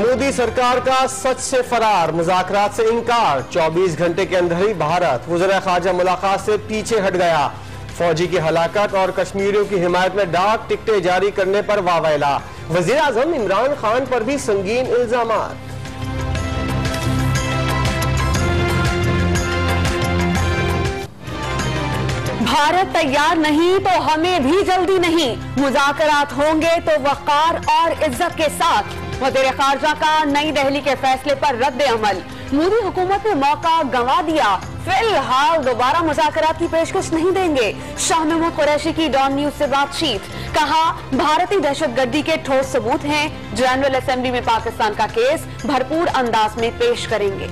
मोदी सरकार का सच से फरार, मुज़ाकरात से इनकार। 24 घंटे के अंदर ही भारत वज़ीर ख़ारजा मुलाकात से पीछे हट गया। फौजी की हलाकत और कश्मीरियों की हिमायत में डाक टिकटें जारी करने पर वावेला। वज़ीर आज़म इमरान खान पर भी संगीन इल्जामात। भारत तैयार नहीं तो हमें भी जल्दी नहीं, मुज़ाकरात होंगे तो वक़ार और इज्जत के साथ। वज़ीर ख़ारजा का नई दिल्ली के फैसले पर रद्द अमल। मोदी हुकूमत ने मौका गंवा दिया, फिलहाल दोबारा मुज़ाकरात की पेशकश नहीं देंगे। शाह महमूद कुरैशी की डॉन न्यूज से बातचीत, कहा भारतीय दहशतगर्दी के ठोस सबूत हैं, जनरल असेंबली में पाकिस्तान का केस भरपूर अंदाज में पेश करेंगे।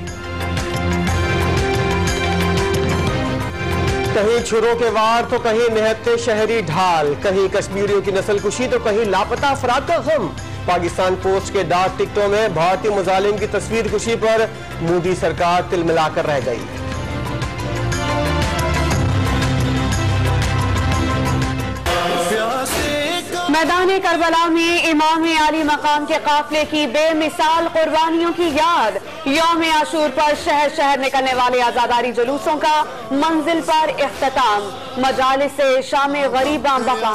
कहीं छुरों के वार तो कहीं निहत्ते शहरी ढाल, कहीं कश्मीरियों की नस्लकुशी तो कहीं लापता अफराद का गम। पाकिस्तान पोस्ट के डाक टिकटों में भारतीय मुजालिम की तस्वीर कुशी पर मोदी सरकार तिलमिलाकर रह गई। मैदान करबला में इमाम आली मकाम के काफिले की बेमिसाल कुर्बानियों की याद। यौम आशूर पर शहर शहर निकलने वाले आजादारी जुलूसों का मंजिल पर इख्तिताम। मजालिस से शाम गरीबा बका।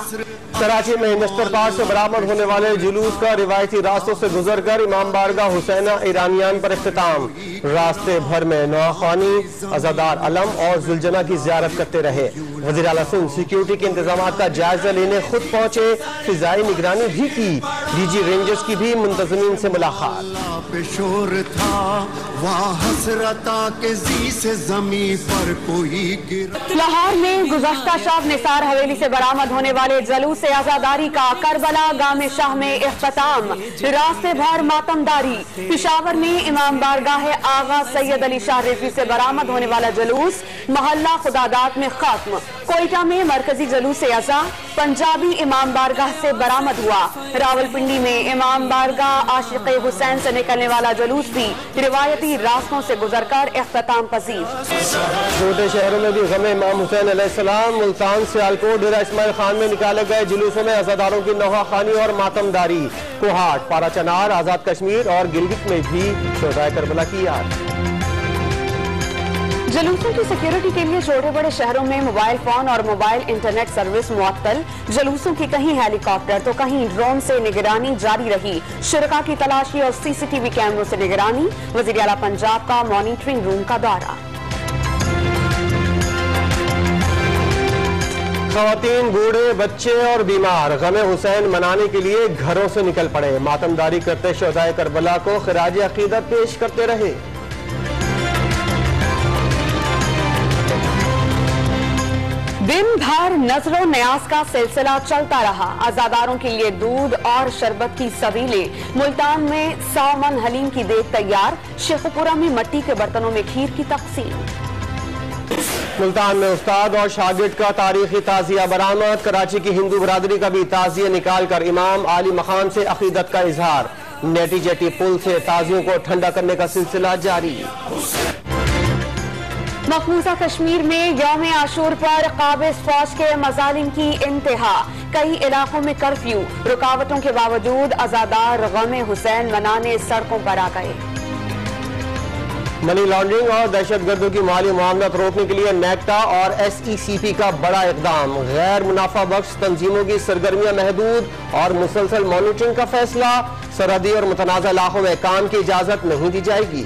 कराची में नश्तर पार्क से बरामद होने वाले जुलूस का रिवायती रास्तों से गुजरकर इमाम बारगाह हुसैना ईरानियान पर इख्तिताम। रास्ते भर में नौखानी, अज़ादार अलम और जुलजना की ज़ियारत करते रहे। वज़ीर आला सिंध सिक्योरिटी के इंतजाम का जायजा लेने खुद पहुंचे, फिजाई निगरानी भी की। डीजी रेंजर्स की भी मुंतज़मीन से मुलाकात। लाहौर में गुज़श्ता शब निसार हवेली से बरामद होने वाले जुलूस आजादारी का करबला गाम शाह में इख्तिताम। रास्ते भर मातमदारी। पेशावर में इमाम बारगाह आगा सैयद अली शाह रिजवी से बरामद होने वाला जुलूस मोहल्ला खुदादात में खत्म। कोयटा में मरकजी जुलूस आजा पंजाबी इमाम बारगाह से बरामद हुआ। रावलपिंडी में इमाम बारगाह आशिक हुसैन से निकलने वाला जुलूस भी रिवायती रास्तों से गुजरकर इख्तिताम पजीर। छोटे शहरों में भी गम इमाम हुसैन अलैहिस्सलाम। मुल्तान, सियालकोट, डेरा इस्माइल खान में निकाले गए जुलूसों में अज़ादारों की नौखानी और मातमदारी। कोहाट, पारा चनार, आजाद कश्मीर और गिलगित में भी शोहदाए करबला की याद। जुलूसों की सिक्योरिटी के लिए छोटे बड़े शहरों में मोबाइल फोन और मोबाइल इंटरनेट सर्विस मुअत्तल। जुलूसों की कहीं हेलीकॉप्टर तो कहीं ड्रोन से निगरानी जारी रही। शुरका की तलाशी और सीसीटीवी कैमरों से निगरानी। वज़ीर आला पंजाब का मॉनिटरिंग रूम का दौरा। ख़वातीन, बूढ़े, बच्चे और बीमार गमे हुसैन मनाने के लिए घरों से निकल पड़े। मातमदारी करते शोहदाए करबला को खिराज अकीदत पेश करते रहे। दिन भर नजरों न्याज का सिलसिला चलता रहा। अज़ादारों के लिए दूध और शरबत की सवीले। मुल्तान में 100 मन हलीम की देग तैयार। शेखुपुरा में मिट्टी के बर्तनों में खीर की तकसीम। मुल्तान में उस्ताद और शागिर्द का तारीखी ताजिया बरामद। कराची की हिंदू बरादरी का भी ताजिया निकाल कर इमाम आली मकाम से अकीदत का इजहार। नेटी जेटी पुल से ताजियों को ठंडा करने का सिलसिला जारी। मकबूजा कश्मीर में यौम आशूर पर काबिज फौज के मजालिम की इंतहा। कई इलाकों में कर्फ्यू। रुकावटों के बावजूद अज़ादार गम हुसैन मनाने सड़कों पर आ गए। मनी लॉन्ड्रिंग और दहशतगर्दों की माली मामलात रोकने के लिए नेक्टा और SECP का बड़ा इकदाम। गैर मुनाफा बख्श तंजीमों की सरगर्मियां महदूद और मुसलसल मॉनिटरिंग का फैसला। सरहदी और मुतनाज़ा इलाकों में काम की इजाजत नहीं दी जाएगी।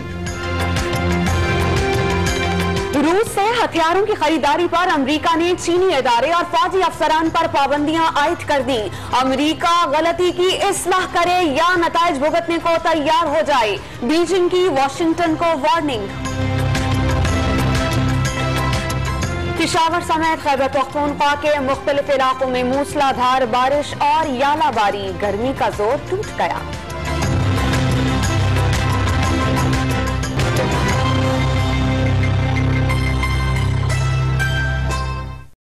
रूस से हथियारों की खरीदारी पर अमेरिका ने चीनी इदारे और फौजी अफसरान पर पाबंदियां आयद कर दी। अमेरिका गलती की इस्लाह करे या नताइज भुगतने को तैयार हो जाए। बीजिंग की वाशिंगटन को वार्निंग। पेशावर समेत खैबर पख्तूनख्वा के मुख्तलिफ इलाकों में मूसलाधार बारिश और यालाबारी। गर्मी का जोर टूट गया।